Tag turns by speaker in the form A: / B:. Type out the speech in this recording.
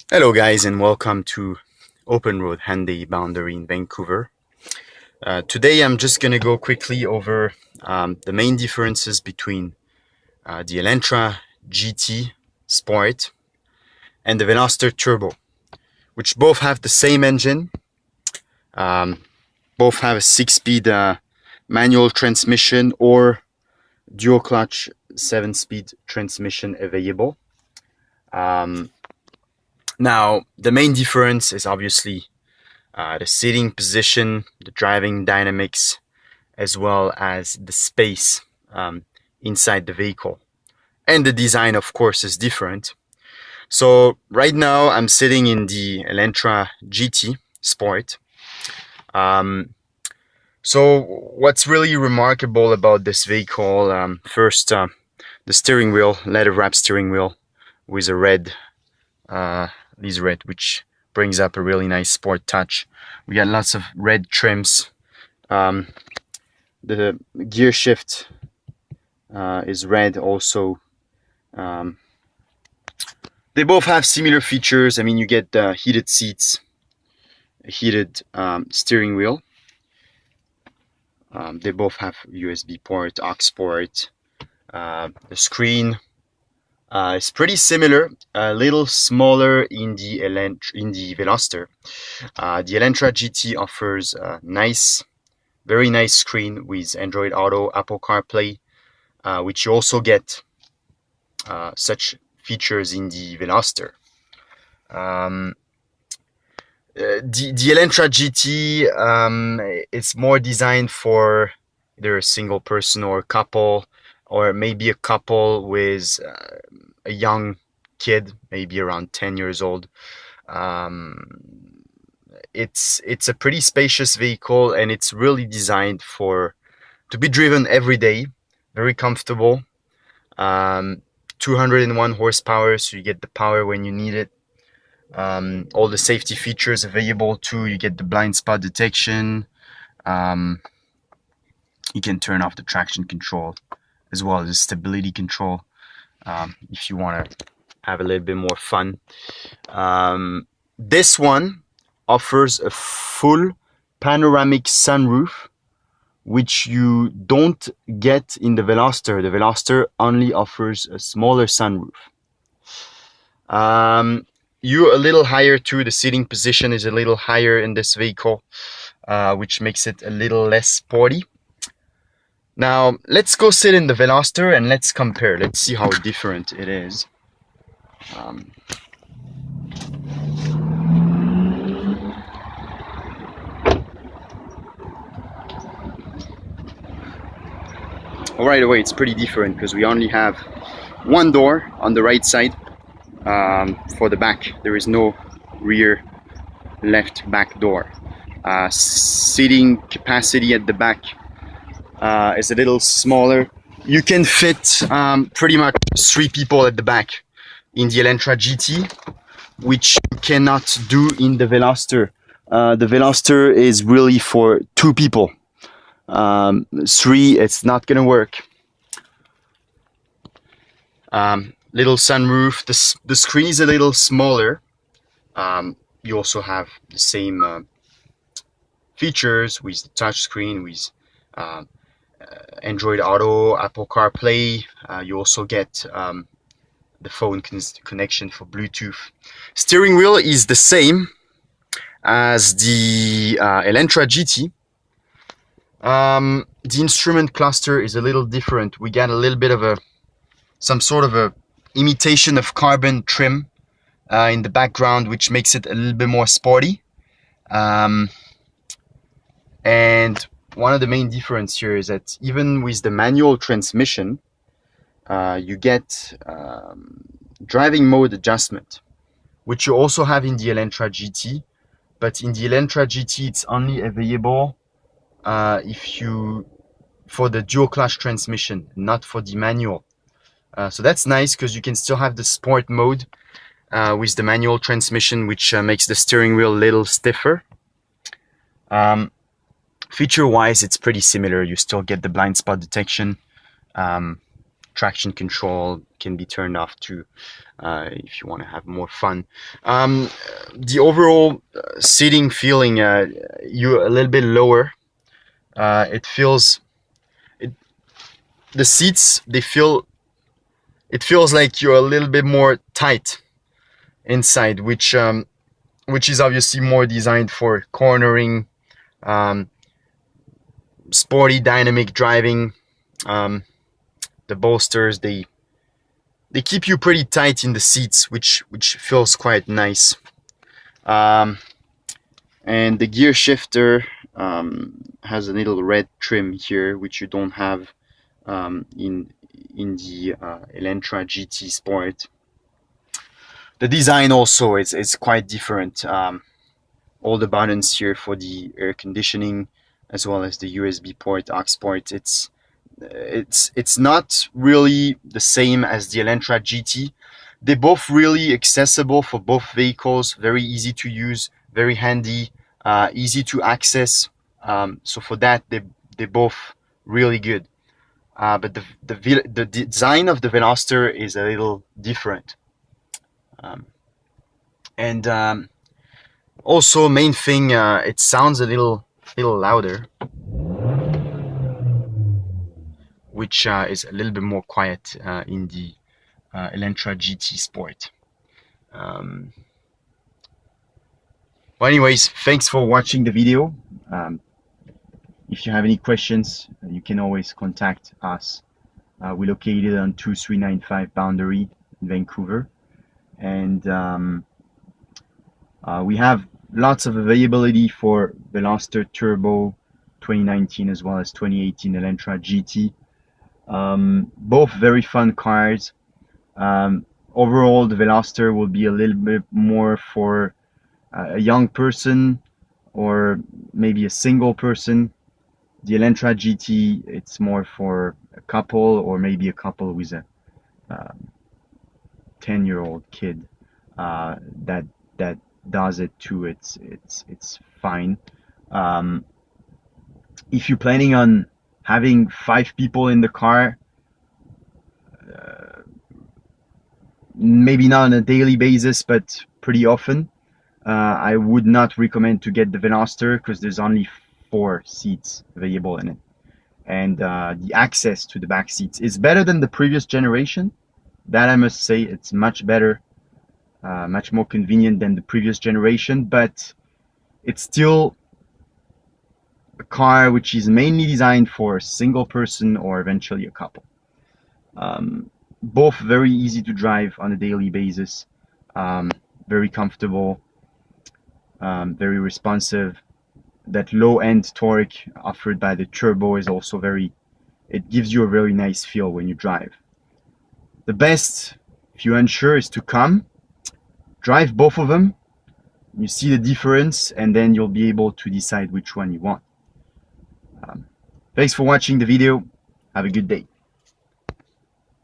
A: Hello guys and welcome to Open Road Hyundai Boundary in Vancouver. Today I'm just going to go quickly over the main differences between the Elantra GT Sport and the Veloster Turbo, which both have the same engine, um, both have a 6-speed manual transmission or dual clutch 7-speed transmission available. Now the main difference is obviously the seating position, the driving dynamics, as well as the space inside the vehicle. And the design, of course, is different. So right now I'm sitting in the Elantra GT Sport. So what's really remarkable about this vehicle, first, the steering wheel, leather wrap steering wheel with a red, these red, which brings up a really nice sport touch. We got lots of red trims. The gear shift is red also. They both have similar features. I mean, you get heated seats, a heated steering wheel. They both have USB port, aux port. The screen is pretty similar, a little smaller in the Veloster. The Elantra GT offers a nice, very nice screen with Android Auto, Apple CarPlay, which you also get such features in the Veloster. The Elantra GT it's more designed for either a single person or a couple, or maybe a couple with a young kid, maybe around 10 years old. It's a pretty spacious vehicle, and it's really designed to be driven every day. Very comfortable. 201 horsepower, so you get the power when you need it. All the safety features available too. You get the blind spot detection. You can turn off the traction control as well as the stability control if you want to have a little bit more fun. This one offers a full panoramic sunroof, which you don't get in the Veloster. The Veloster only offers a smaller sunroof. You're a little higher too. The seating position is a little higher in this vehicle, which makes it a little less sporty. Now let's go sit in the Veloster and let's compare. Let's see how different it is. Right away, it's pretty different because we only have one door on the right side. For the back, there is no rear left back door. Seating capacity at the back is a little smaller. You can fit pretty much 3 people at the back in the Elantra GT, which you cannot do in the Veloster. The Veloster is really for 2 people. 3, it's not gonna work. Little sunroof. The screen is a little smaller. You also have the same features with the touch screen, with Android Auto, Apple CarPlay. You also get the phone connection for Bluetooth. Steering wheel is the same as the Elantra GT. The instrument cluster is a little different. We got a little bit of some sort of a imitation of carbon trim in the background, which makes it a little bit more sporty. And one of the main difference here is that even with the manual transmission, you get driving mode adjustment, which you also have in the Elantra GT. But in the Elantra GT, it's only available for the dual clutch transmission, not for the manual. So that's nice because you can still have the sport mode with the manual transmission, which makes the steering wheel a little stiffer. Feature wise, it's pretty similar. You still get the blind spot detection, traction control, can be turned off too if you want to have more fun. The overall seating feeling, you're a little bit lower. It feels, the seats, it feels like you're a little bit more tight inside, which is obviously more designed for cornering, sporty dynamic driving. The bolsters, they keep you pretty tight in the seats, which feels quite nice. And the gear shifter has a little red trim here, which you don't have in the Elantra GT Sport. The design also is quite different. All the buttons here for the air conditioning, as well as the USB port, aux port, it's not really the same as the Elantra GT. They're both really accessible for both vehicles, very easy to use, very handy, easy to access. So for that, they're both really good. But the design of the Veloster is a little different. And also, main thing, it sounds a little louder, which is a little bit more quiet in the Elantra GT Sport. Well, anyways, thanks for watching the video. If you have any questions, you can always contact us. We're located on 2395 Boundary in Vancouver, and we have lots of availability for Veloster Turbo 2019 as well as 2018 Elantra GT. Both very fun cars. Overall, the Veloster will be a little bit more for a young person or maybe a single person. The Elantra GT, it's more for a couple or maybe a couple with a 10-year-old kid that does it too. It's fine. If you're planning on having 5 people in the car, maybe not on a daily basis, but pretty often, I would not recommend to get the Veloster because there's only 4 seats available in it, and the access to the back seats is better than the previous generation. That I must say, it's much better, much more convenient than the previous generation, but it's still a car which is mainly designed for a single person or eventually a couple. Both very easy to drive on a daily basis, very comfortable, very responsive. That low-end torque offered by the turbo is also it gives you a very nice feel when you drive. The best, if you're unsure, is to drive both of them. You see the difference, and then you'll be able to decide which one you want. Thanks for watching the video. Have a good day.